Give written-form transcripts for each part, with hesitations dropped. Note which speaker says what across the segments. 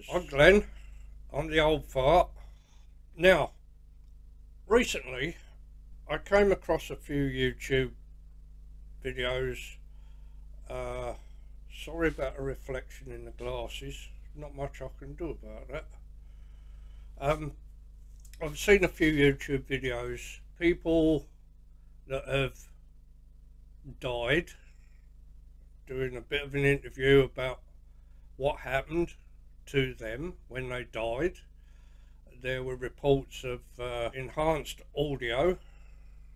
Speaker 1: I'm Glenn. I'm the old fart. Now, recently I came across a few YouTube videos. Uh, Sorry about a reflection in the glasses. Not much I can do about that. I've seen a few YouTube videos. People that have died doing a bit of an interview about what happened to them when they died. There were reports of enhanced audio.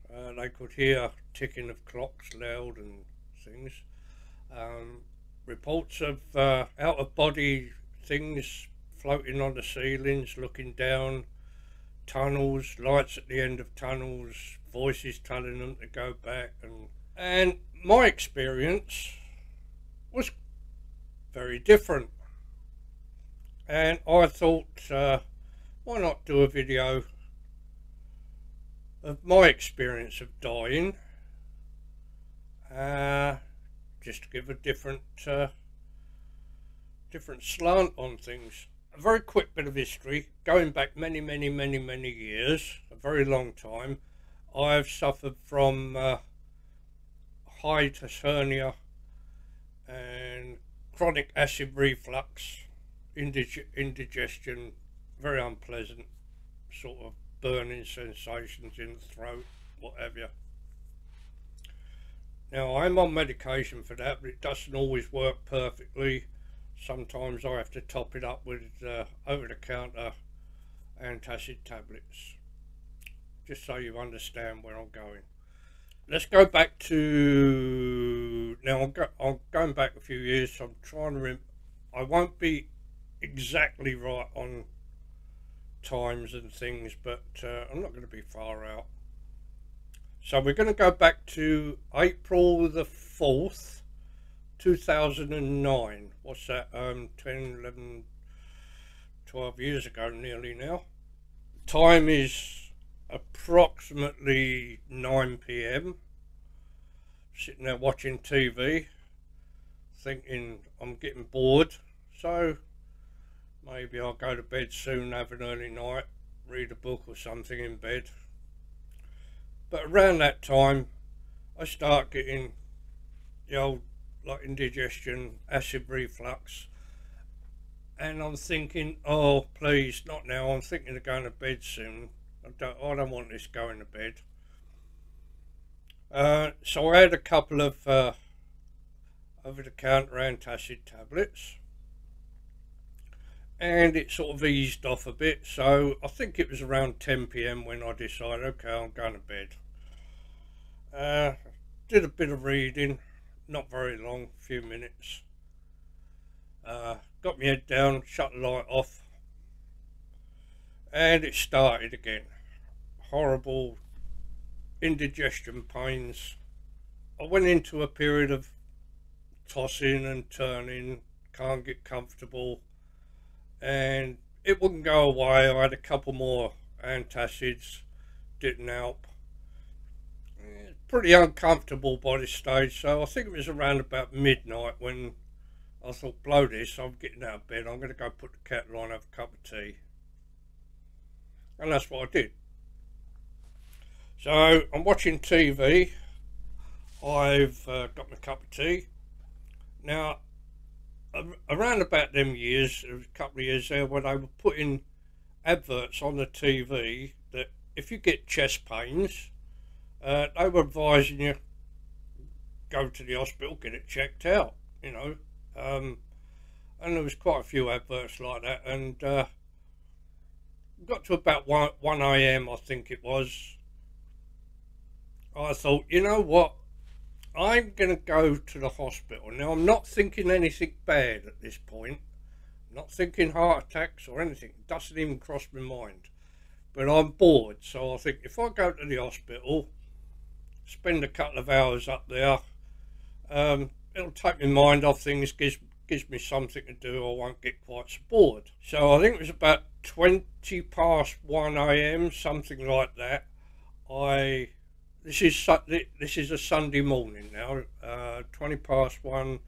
Speaker 1: They could hear ticking of clocks loud and things. Reports of out-of-body things floating on the ceilings, looking down, tunnels, lights at the end of tunnels, voices telling them to go back. And my experience was very different. And I thought, why not do a video of my experience of dying, just to give a different slant on things. A very quick bit of history, going back many years, a very long time. I've suffered from hiatus hernia and chronic acid reflux, indigestion, very unpleasant, sort of burning sensations in the throat, what have you. Now, I'm on medication for that, but it doesn't always work perfectly. Sometimes I have to top it up with over-the-counter antacid tablets, just so you understand where I'm going. Let's go back to, now I'm going back a few years, so I'm trying to I won't be exactly right on times and things, but I'm not going to be far out. So we're going to go back to April the 4th, 2009. What's that? 10, 11, 12 years ago nearly now. Time is approximately 9 p.m. Sitting there watching TV, thinking I'm getting bored, so maybe I'll go to bed soon, have an early night, read a book or something in bed. But around that time, I start getting the old like indigestion, acid reflux, and I'm thinking, oh please, not now. I'm thinking of going to bed soon. I don't want this going to bed. So I had a couple of over-the-counter antacid tablets, and it sort of eased off a bit. So I think it was around 10 p.m. when I decided, okay, I'm going to bed. Did a bit of reading, not very long, a few minutes. Got my head down, shut the light off, and it started again. Horrible indigestion pains. I went into a period of tossing and turning, can't get comfortable, and it wouldn't go away. I had a couple more antacids, didn't help. Pretty uncomfortable by this stage, so I think it was around about midnight when I thought, blow this, I'm getting out of bed, I'm going to go put the kettle on, have a cup of tea. And that's what I did. So I'm watching TV, I've got my cup of tea. Now, around about them years, there was a couple of years there when they were putting adverts on the TV that if you get chest pains, they were advising you go to the hospital, get it checked out, you know. And there was quite a few adverts like that, and got to about 1 a.m. I think it was. I thought, you know what, I'm going to go to the hospital. Now, I'm not thinking anything bad at this point. I'm not thinking heart attacks or anything. It doesn't even cross my mind. But I'm bored, so I think if I go to the hospital, spend a couple of hours up there, it'll take my mind off things, gives me something to do, I won't get quite so bored. So I think it was about 20 past 1 a.m, something like that. This is a Sunday morning now, 20 past 1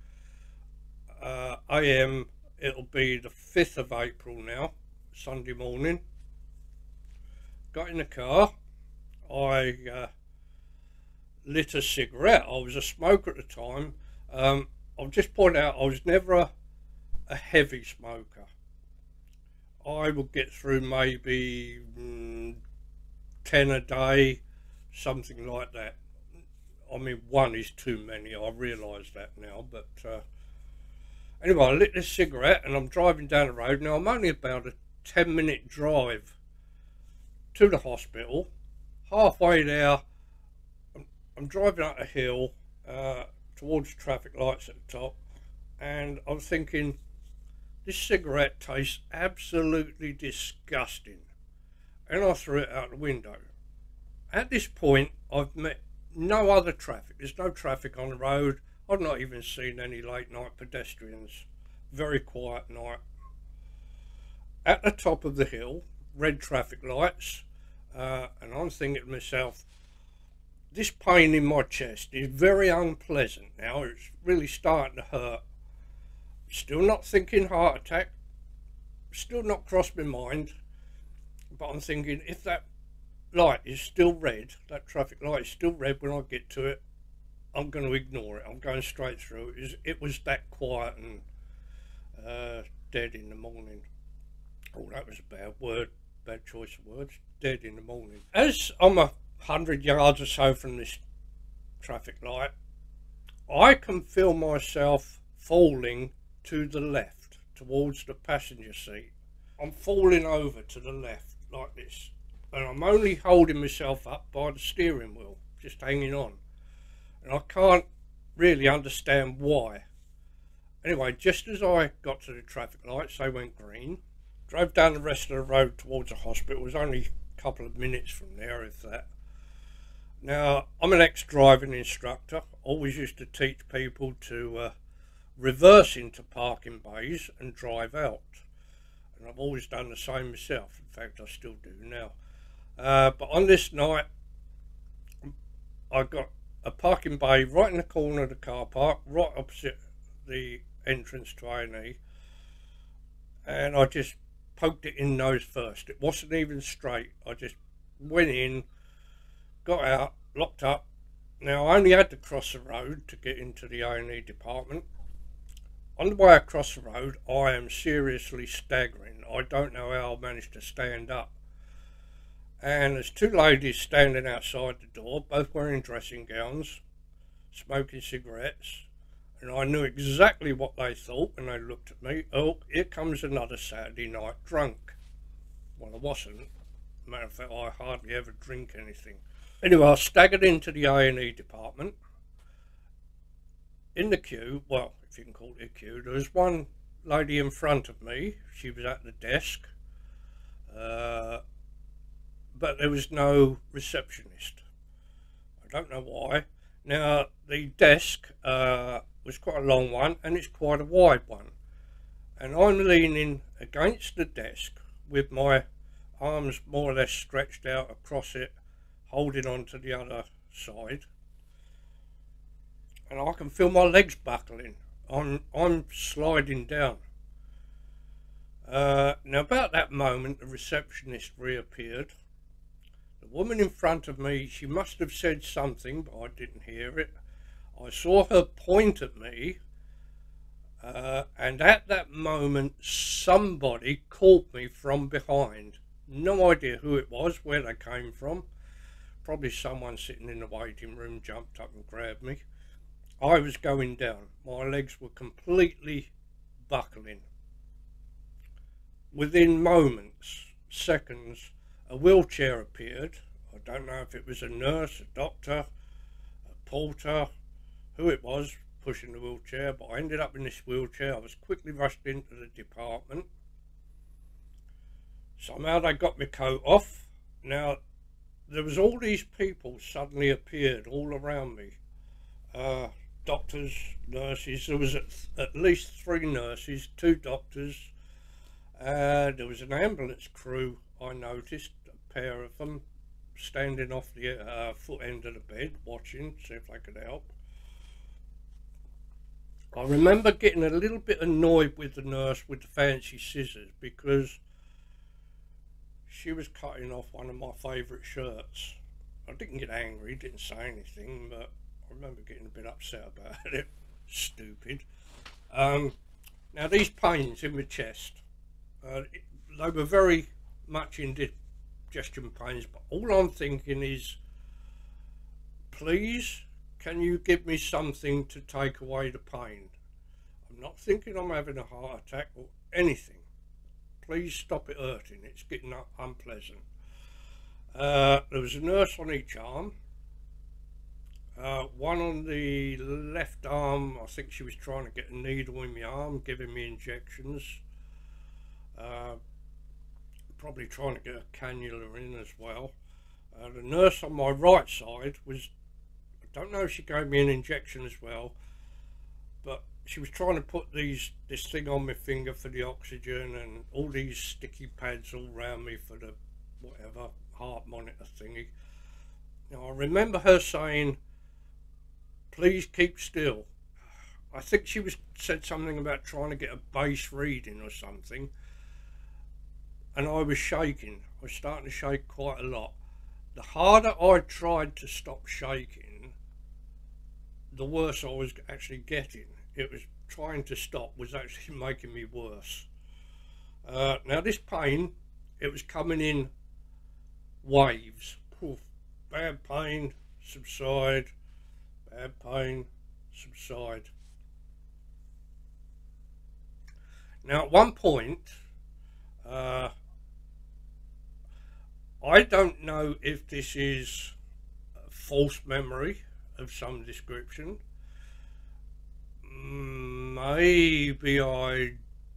Speaker 1: a.m. it'll be the 5th of April now, Sunday morning. Got in the car, I lit a cigarette. I was a smoker at the time. I'll just point out I was never a heavy smoker. I would get through maybe 10 a day, something like that. I mean, one is too many, I realise that now, but anyway, I lit this cigarette and I'm driving down the road. Now, I'm only about a 10-minute drive to the hospital. Halfway there, I'm driving up a hill towards traffic lights at the top, and I'm thinking, this cigarette tastes absolutely disgusting, and I threw it out the window. At this point, I've met no other traffic. There's no traffic on the road. I've not even seen any late night pedestrians. Very quiet night. At the top of the hill, red traffic lights, and I'm thinking to myself, this pain in my chest is very unpleasant now. It's really starting to hurt. Still not thinking heart attack. Still not crossed my mind. But I'm thinking, if that light is still red, that traffic light is still red when I get to it, I'm going to ignore it. I'm going straight through. It was that quiet and dead in the morning. Oh, that was a bad word. Bad choice of words. Dead in the morning. As I'm 100 yards or so from this traffic light, I can feel myself falling to the left towards the passenger seat. I'm falling over to the left like this, and I'm only holding myself up by the steering wheel, just hanging on, and I can't really understand why. Anyway, just as I got to the traffic lights, they went green. Drove down the rest of the road towards the hospital. It was only a couple of minutes from there, if that. Now, I'm an ex-driving instructor. Always used to teach people to reverse into parking bays and drive out. And I've always done the same myself. In fact, I still do now. But on this night, I got a parking bay right in the corner of the car park, right opposite the entrance to A&E. And I just poked it in nose first. It wasn't even straight. I just went in, got out, locked up. Now, I only had to cross the road to get into the A&E department. On the way across the road, I am seriously staggering. I don't know how I managed to stand up. And there's two ladies standing outside the door, both wearing dressing gowns, smoking cigarettes. And I knew exactly what they thought when they looked at me. Oh, here comes another Saturday night drunk. Well, I wasn't. Matter of fact, I hardly ever drink anything. Anyway, I staggered into the A&E department. In the queue, well, if you can call it a queue, there was one lady in front of me. She was at the desk. But there was no receptionist. I don't know why. Now, the desk was quite a long one, and it's quite a wide one. And I'm leaning against the desk with my arms more or less stretched out across it, holding on to the other side. And I can feel my legs buckling. I'm sliding down. Now, about that moment, the receptionist reappeared. The woman in front of me, she must have said something, but I didn't hear it. I saw her point at me, and at that moment, somebody caught me from behind. No idea who it was, where they came from. Probably someone sitting in the waiting room jumped up and grabbed me. I was going down. My legs were completely buckling. Within moments, seconds, a wheelchair appeared. I don't know if it was a nurse, a doctor, a porter, who it was pushing the wheelchair, but I ended up in this wheelchair. I was quickly rushed into the department. Somehow they got my coat off. Now, there was all these people suddenly appeared all around me. Doctors, nurses. There was at least 3 nurses, 2 doctors. There was an ambulance crew, I noticed, a pair of them, standing off the foot end of the bed, watching, see if they could help. I remember getting a little bit annoyed with the nurse with the fancy scissors because she was cutting off one of my favourite shirts. I didn't get angry, didn't say anything, but I remember getting a bit upset about it. Stupid. Now these pains in my chest, they were very much indigestion pains, but all I'm thinking is, please, can you give me something to take away the pain? I'm not thinking I'm having a heart attack or anything. Please stop it hurting, it's getting unpleasant. There was a nurse on each arm. One on the left arm, I think she was trying to get a needle in my arm, giving me injections. Probably trying to get a cannula in as well. The nurse on my right side was, I don't know if she gave me an injection as well, but she was trying to put this thing on my finger for the oxygen and all these sticky pads all around me for the whatever heart monitor thingy. Now I remember her saying, please keep still. I think she said something about trying to get a base reading or something, and I was shaking. I was starting to shake quite a lot. The harder I tried to stop shaking, the worse I was actually getting. It was trying to stop was actually making me worse. Now this pain, it was coming in waves. Poof, bad pain, subside, bad pain, subside. Now at one point, I don't know if this is a false memory of some description. Maybe I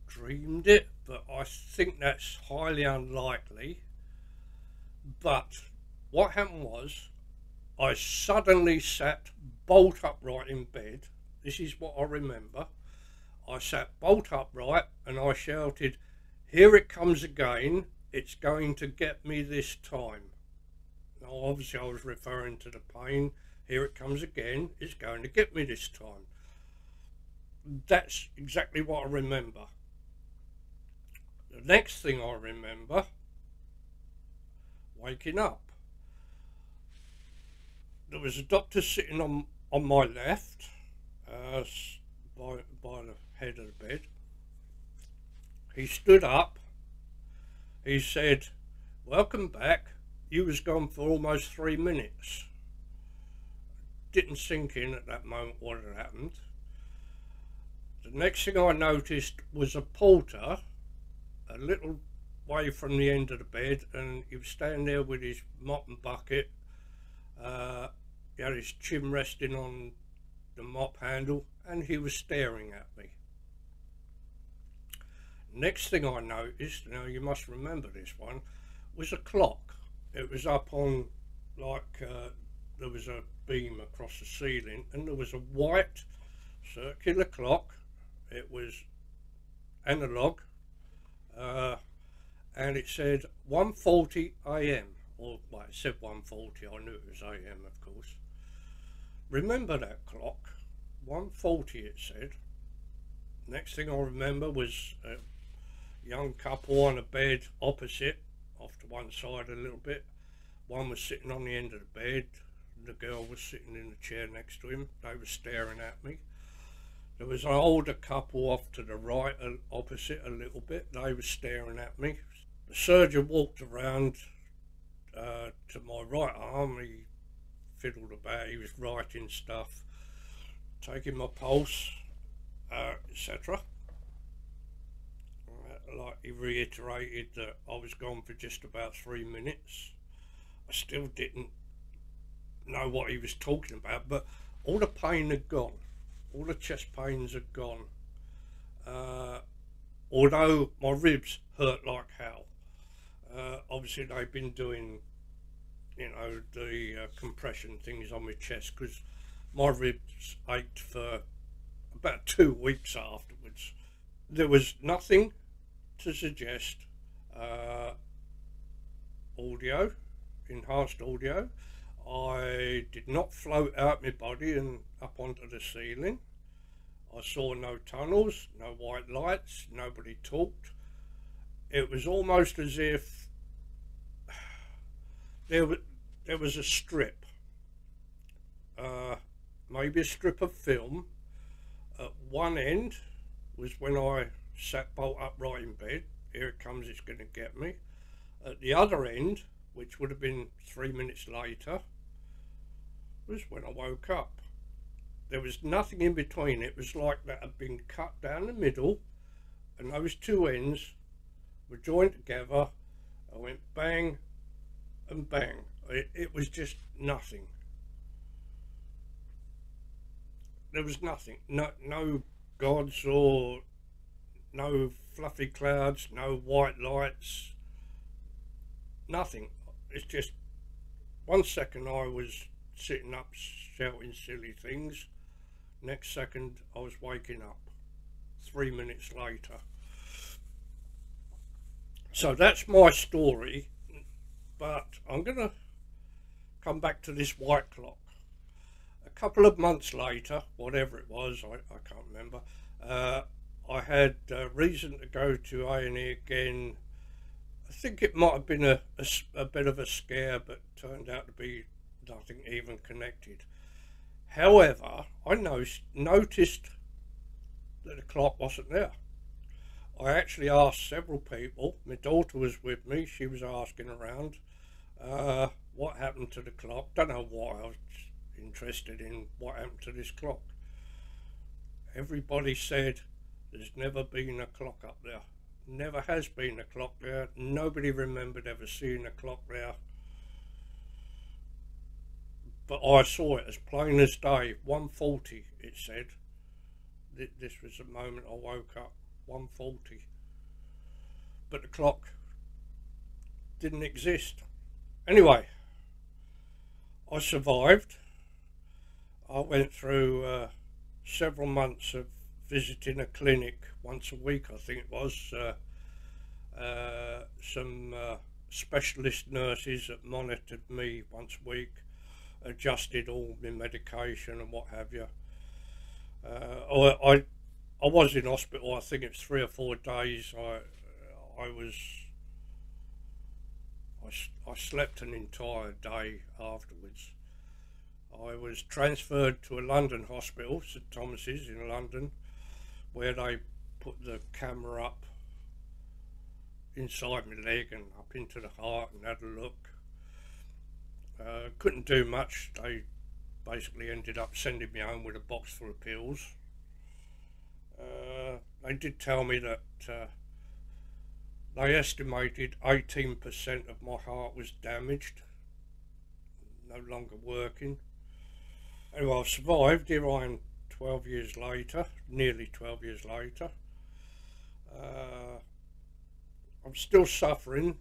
Speaker 1: dreamed it, but I think that's highly unlikely. But what happened was, I suddenly sat bolt upright in bed. This is what I remember. I sat bolt upright and I shouted, "Here it comes again, it's going to get me this time." Now obviously I was referring to the pain. Here it comes again, it's going to get me this time. That's exactly what I remember. The next thing I remember, waking up. There was a doctor sitting on my left, by the head of the bed. He stood up. He said, "Welcome back. You was gone for almost 3 minutes." Didn't sink in at that moment what had happened. The next thing I noticed was a porter a little way from the end of the bed, and he was standing there with his mop and bucket. He had his chin resting on the mop handle, and he was staring at me. Next thing I noticed, now you must remember this one, was a clock. It was up on, like, there was a beam across the ceiling, and there was a white circular clock. It was analog, and it said 1:40 AM, or well, it said 1:40, I knew it was AM of course. Remember that clock, 1:40 it said. Next thing I remember was a young couple on a bed opposite, off to one side a little bit. One was sitting on the end of the bed, the girl was sitting in the chair next to him. They were staring at me. There was an older couple off to the right, opposite a little bit. They were staring at me. The surgeon walked around to my right arm. He fiddled about. He was writing stuff, taking my pulse, etc. Like he reiterated that I was gone for just about 3 minutes. I still didn't know what he was talking about, but all the pain had gone. All the chest pains had gone. Although my ribs hurt like hell. Obviously they've been doing, you know, the compression things on my chest, because my ribs ached for about 2 weeks afterwards. There was nothing to suggest audio, enhanced audio. I did not float out my body and up onto the ceiling. I saw no tunnels, no white lights, nobody talked. It was almost as if there was a strip, maybe a strip of film. At one end was when I sat bolt upright in bed. Here it comes, it's going to get me. At the other end, which would have been 3 minutes later, was when I woke up. There was nothing in between. It was like that had been cut down the middle, and those two ends were joined together. I went bang and bang. It was just nothing. There was nothing. No gods or no fluffy clouds, no white lights, nothing. It's just 1 second I was sitting up shouting silly things. Next second I was waking up 3 minutes later. So that's my story, but I'm going to come back to this white clock. A couple of months later, whatever it was, I can't remember, I had reason to go to A&E again. I think it might have been a bit of a scare, but turned out to be nothing even connected. However, I noticed that the clock wasn't there. I actually asked several people. My daughter was with me. She was asking around what happened to the clock. Don't know why I was interested in what happened to this clock. Everybody said there's never been a clock up there. Never has been a clock there. Nobody remembered ever seeing a clock there. But I saw it as plain as day. 1:40 it said. This was the moment I woke up. 1:40. But the clock didn't exist. Anyway, I survived. I went through several months of visiting a clinic once a week, I think it was. Some specialist nurses that monitored me once a week, adjusted all my medication and what have you. I was in hospital, I think it's 3 or 4 days. I slept an entire day afterwards. I was transferred to a London hospital, St Thomas's in London, where they put the camera up inside my leg and up into the heart and had a look. Couldn't do much. They basically ended up sending me home with a box full of pills. They did tell me that they estimated 18% of my heart was damaged, no longer working. Anyway, I've survived. Here I am 12 years later, nearly 12 years later. I'm still suffering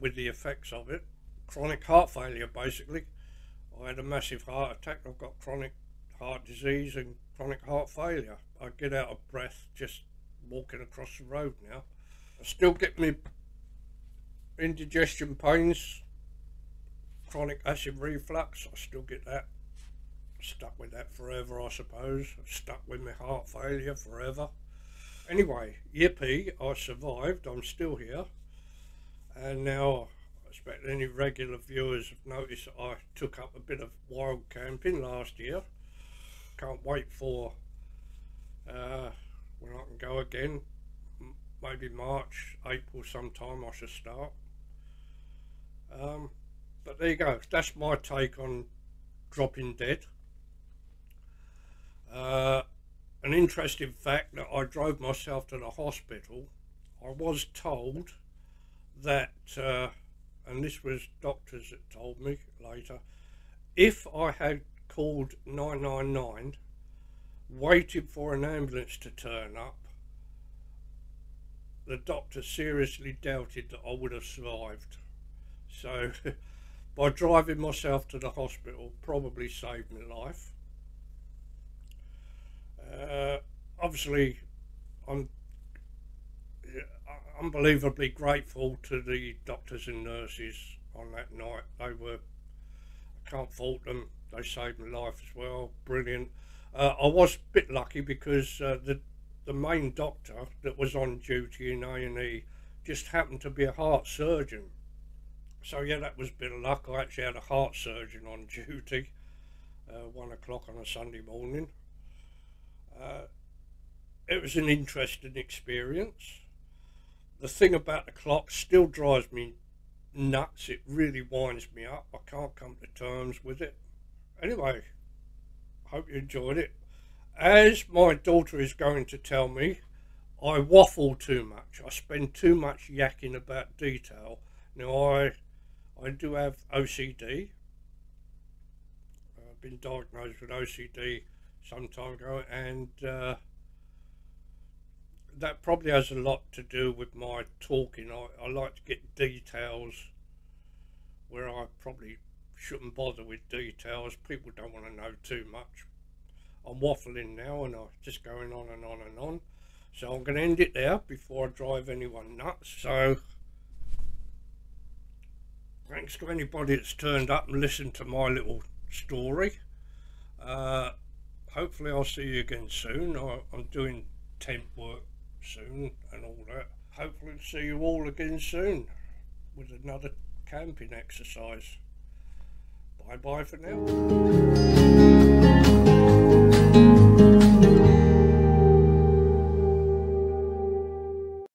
Speaker 1: with the effects of it. Chronic heart failure, basically. I had a massive heart attack. I've got chronic heart disease and chronic heart failure. I get out of breath just walking across the road now. I still get me indigestion pains, chronic acid reflux. I still get that. Stuck with that forever, I suppose. Stuck with my heart failure forever. Anyway, yippee, I survived. I'm still here. And now I expect any regular viewers have noticed that I took up a bit of wild camping last year. Can't wait for when I can go again. Maybe March, April sometime I should start. But there you go. That's my take on dropping dead. An interesting fact that I drove myself to the hospital. I was told that, and this was doctors that told me later, if I had called 999, waited for an ambulance to turn up, the doctor seriously doubted that I would have survived. So by driving myself to the hospital probably saved my life. Obviously, I'm unbelievably grateful to the doctors and nurses on that night. I can't fault them. They saved my life as well. Brilliant. I was a bit lucky because the main doctor that was on duty in A&E just happened to be a heart surgeon. So yeah, that was a bit of luck. I actually had a heart surgeon on duty, 1 o'clock on a Sunday morning. Uh, it was an interesting experience. The thing about the clock still drives me nuts. It really winds me up. I can't come to terms with it. Anyway, hope you enjoyed it. As my daughter is going to tell me, I waffle too much. I spend too much yakking about detail. Now, I do have OCD. I've been diagnosed with OCD some time ago, and that probably has a lot to do with my talking. I like to get details where I probably shouldn't bother with details. People don't want to know too much. I'm waffling now and I'm just going on and on and on. So I'm going to end it there before I drive anyone nuts. So thanks to anybody that's turned up and listened to my little story. Hopefully I'll see you again soon. I'm doing tent work soon and all that. Hopefully see you all again soon with another camping exercise. Bye bye for now.